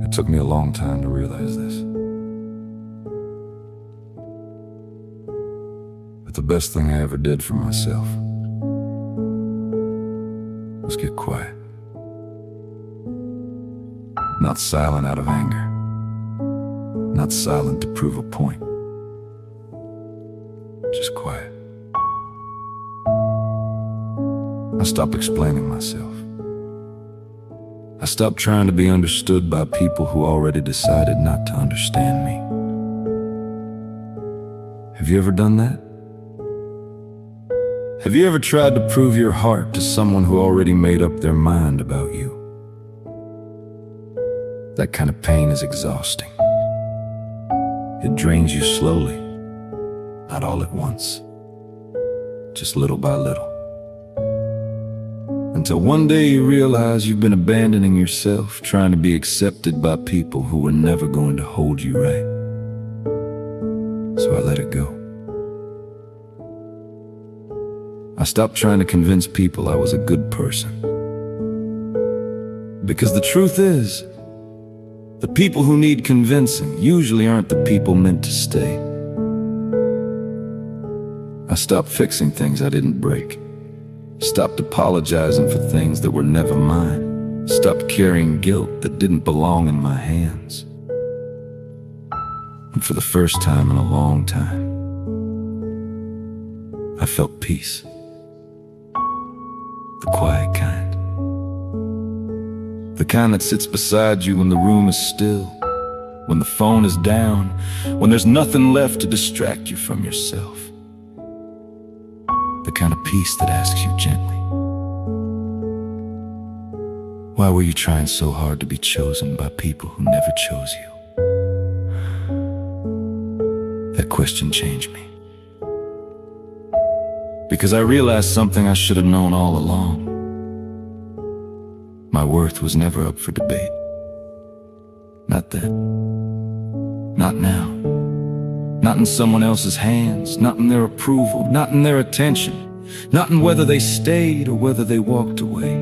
It took me a long time to realize this. But the best thing I ever did for myself was get quiet. Not silent out of anger. Not silent to prove a point. Just quiet. I stopped explaining myself. I stopped trying to be understood by people who already decided not to understand me. Have you ever done that? Have you ever tried to prove your heart to someone who already made up their mind about you? That kind of pain is exhausting. It drains you slowly, not all at once, just little by little. Until one day you realize you've been abandoning yourself, trying to be accepted by people who were never going to hold you right. So I let it go. I stopped trying to convince people I was a good person. Because the truth is, the people who need convincing usually aren't the people meant to stay. I stopped fixing things I didn't break. Stopped apologizing for things that were never mine. Stopped carrying guilt that didn't belong in my hands. And for the first time in a long time, I felt peace. The quiet kind. The kind that sits beside you when the room is still, when the phone is down, when there's nothing left to distract you from yourself. The kind of peace that asks you gently, why were you trying so hard to be chosen by people who never chose you? That question changed me. Because I realized something I should have known all along. My worth was never up for debate. Not then. Not now. Not in someone else's hands. Not in their approval. Not in their attention. Not in whether they stayed or whether they walked away.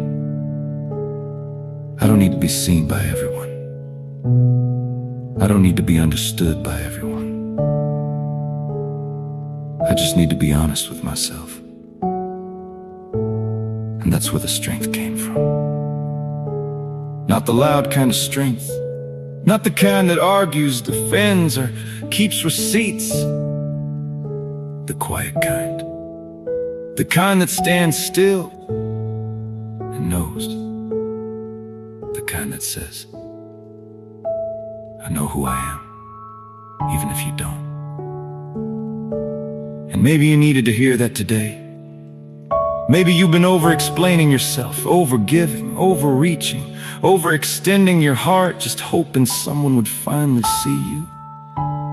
I don't need to be seen by everyone. I don't need to be understood by everyone. I just need to be honest with myself. And that's where the strength came from. Not the loud kind of strength. Not the kind that argues, defends, or keeps receipts. The quiet kind. The kind that stands still and knows. The kind that says, I know who I am, even if you don't. And maybe you needed to hear that today. Maybe you've been over-explaining yourself, over-giving, overreaching, overextending your heart, just hoping someone would finally see you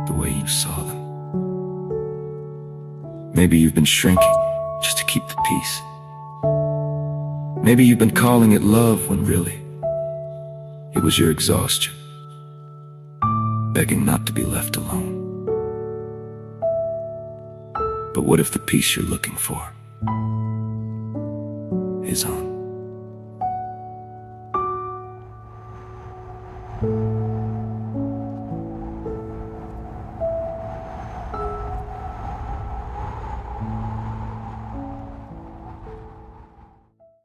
the way you saw them. Maybe you've been shrinking just to keep the peace. Maybe you've been calling it love when really it was your exhaustion, begging not to be left alone. But what if the peace you're looking for is on?